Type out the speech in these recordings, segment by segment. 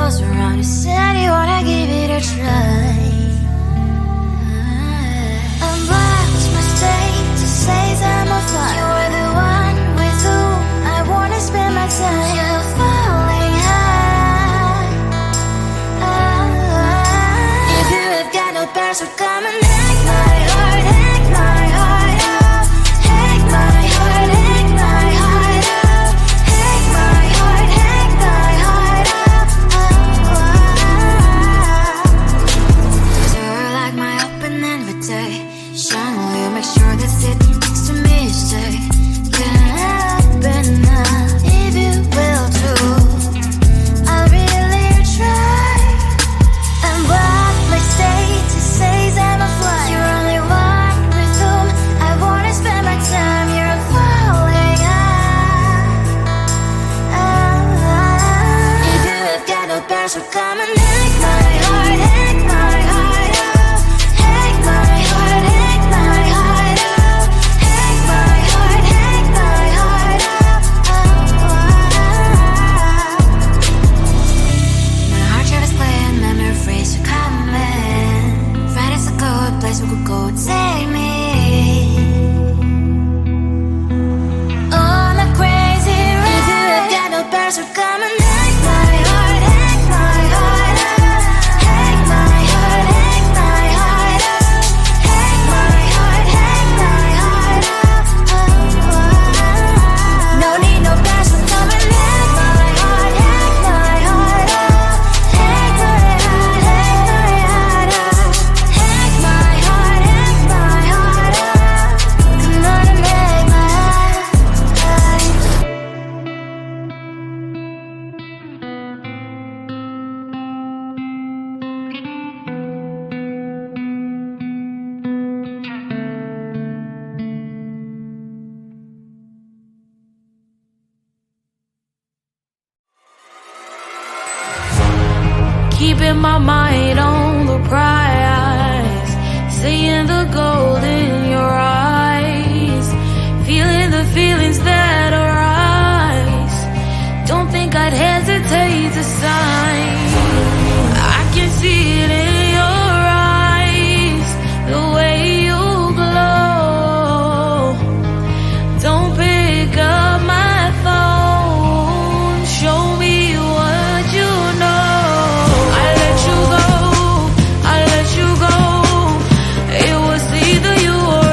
close around. You said you wanna give it a try. I'm lost mistake to say I'm a fly. You were the one with whom I wanna spend my time. You're falling high. If you have got no parents, so come and hack my heart, hack my heart out. Hack my heart, hack my heart out. Hack my heart, hack my heart out. You're like my open invitation. Will you make sure that sitting next to me you stay? Can happen now if you will too. I'll really try. And what mistake to say I'm a fly. You're only one with whom I wanna spend my time. You're falling high. If you have got no parents, so come and hack my heart, hack my heart out. Hack my heart, hack my heart out. Hack my heart, hack my heart out. My heart tried to play and memory freeze, so come in. Friday's a good place we could go, take me. On a crazy ride. If you have got no parents, so come and hack my heart, hack my heart out. Hack my heart, hack my heart out. Hack my heart, hack my heart out. No need no parents, so come and hack my heart, hack my heart out. Hack my heart, hack my heart out. Hack my heart, hack my heart out. Come on and make my heart. Keeping my mind on the prize, seeing the gold in your eyes, feeling the feelings that arise. Don't think I'd hesitate to sign. I can see it in your eyes, the way you glow. Don't pick up my phone, show me what you know. I let you go, I let you go. It was either you or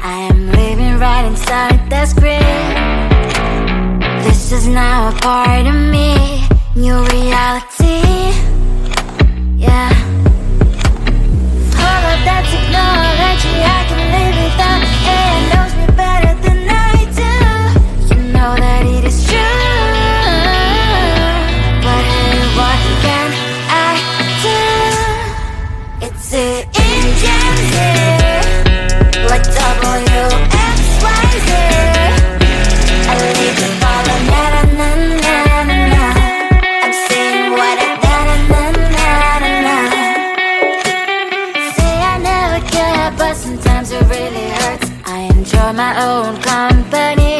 I am living right inside the screen. This is now a part of me, new reality. Yeah. All of that technology I can live without. It knows me better than I do. You know that it is true. But hey, what can I do? It's the engine like WXYZ. I need to follow na na na na na na. I'm saying what I na na na na na na. Say I never care, but sometimes it really hurts. I enjoy my own company.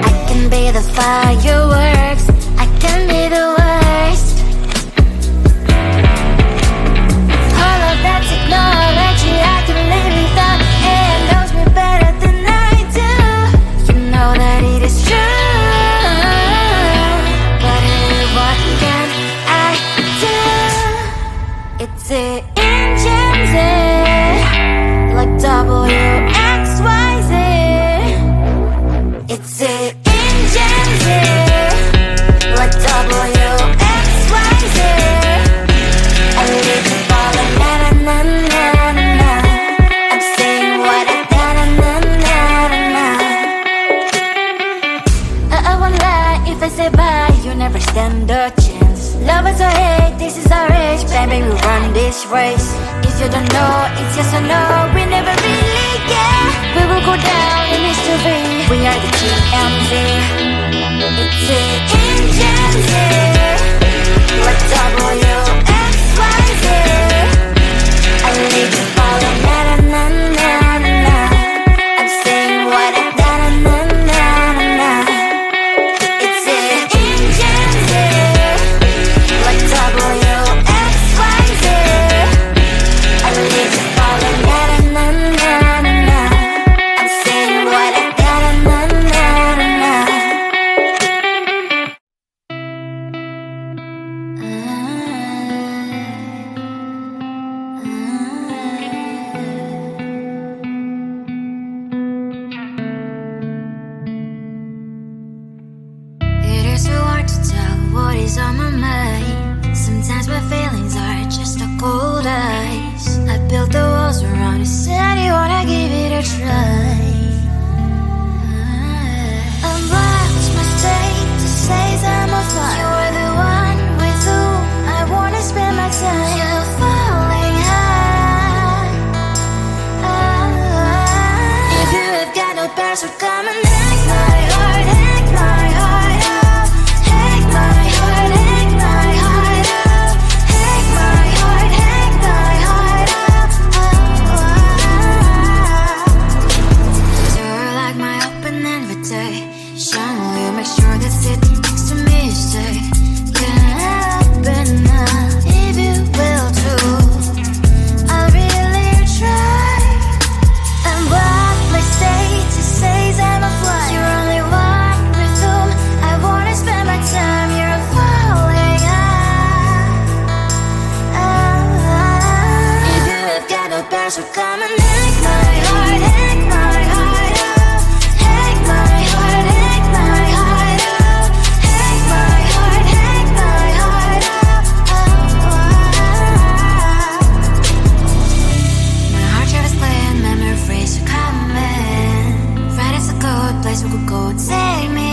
I can be the fireworks, I can be the worst. All of that technology I can live without. It knows me better than I do. You know that it is true. But hey, what can I do? It's the engines like WXYZ. It's the engines like WXYZ. I need to follow na na na na na na. I'm saying what I na na na na na na. I won't lie if I say bye, you never stand a chance. Love us or hate, this is our age, baby, we run this race. If you don't know, it's yes or no, we never really care. We will go down in history, we are the TMZ. It's the engines like WXYZ. I need to follow na na na na na na. I'm saying what I na na na na na na. It's the engines like WXYZ. I need to follow na na na na na. I'm saying what I na na na na na. It is so hard to tell what is on my mind. Sometimes my feelings are just a cold ice. I built the walls around you, said you wanna give it a try. Unbox my state to say I'm a fly. You are the one with whom I wanna spend my time. You're falling high. If you have got no past, so come and hack my heart, hack my heart out. Hack my heart, hack my heart out. Hack my heart, hack my heart out. You're like my open invitation. Will you make sure that sitting next to me is safe? Can I open up if you will too? I'll really try. And what my status says I'm a fly. You're only one with whom I wanna spend my time. You're falling high. If you have got no past, so come and hack my heart, hack my heart out. Hack my heart, hack my heart out. Hack my heart, hack my heart out. My heart travels playing memories are coming. Right as a good place we could go, take me.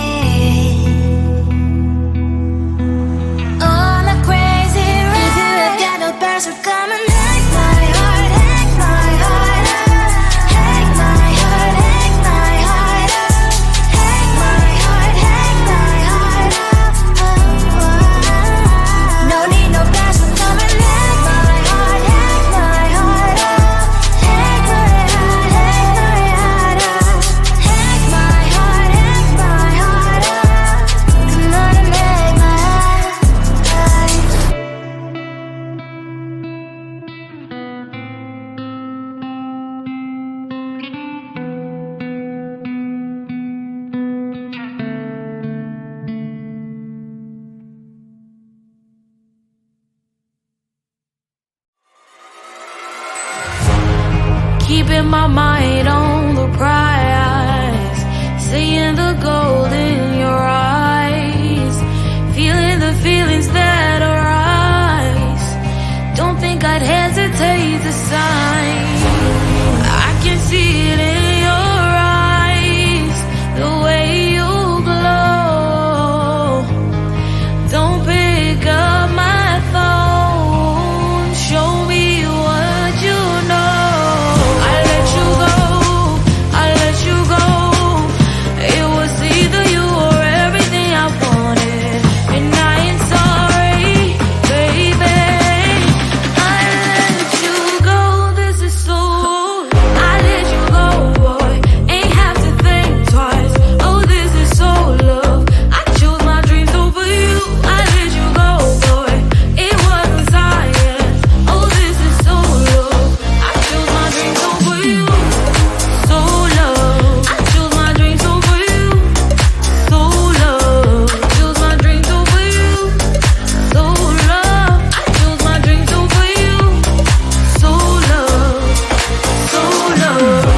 On a crazy ride. If you have got no past, so come and hack my heart, hack my heart out. Hack my heart, hack my heart out. Hack my heart, hack my heart out. No need no past, so come and hack my heart, hack my heart out. Hack my heart, hack my heart out. Hack my heart, hack my mind on the prize, seeing the gold in your eyes, feeling the feelings that arise. Don't think I'd hesitate to sign. I can see it in your eyes, the way you glow. Don't pick up my phone, show me what you know. I let you go. It was either you or everything I wanted, and I ain't sorry, baby. I let you go, this is so. I let you go, boy, ain't have to think twice. Oh, this is so love. I chose my dreams over you. I let you go, boy, it wasn't science. Oh, this is so love. I chose my dreams over you. So love. I chose my dreams over you. So love. Chose my dreams over you. So love. I chose my dreams over you. So love. So love.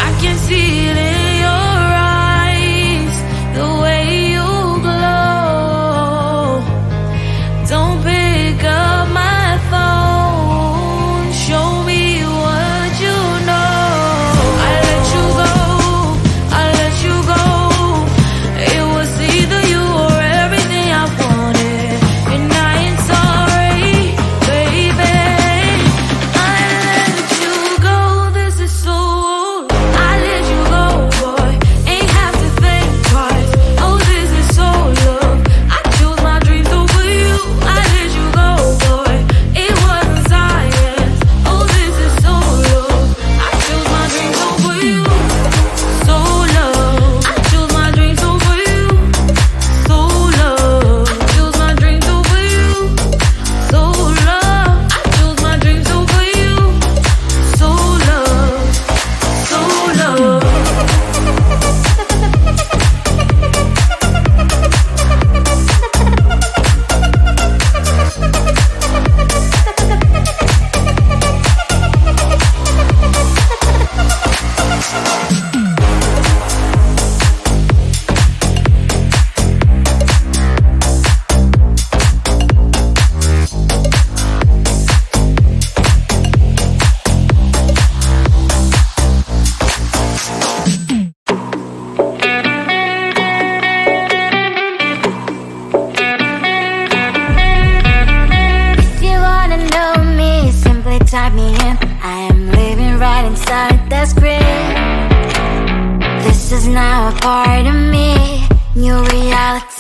I can see it in your eyes, the way you glow. Don't pick up my phone, show me what you know. I let you go. It was either you or everything I wanted, and I ain't sorry, baby. I let you go, this is so. I let you go, boy, ain't have to think twice. Oh, this is so love. I chose my dreams over you. I let you go, boy, it wasn't science. Oh, this is so love. I chose my dreams over you. So love. I chose my dreams over you. So love. Chose my dreams over you. So love. I chose my dreams over you. So love. So love. If you wanna know me, simply type me in. I am living right inside the screen. This is now a part of me, new reality.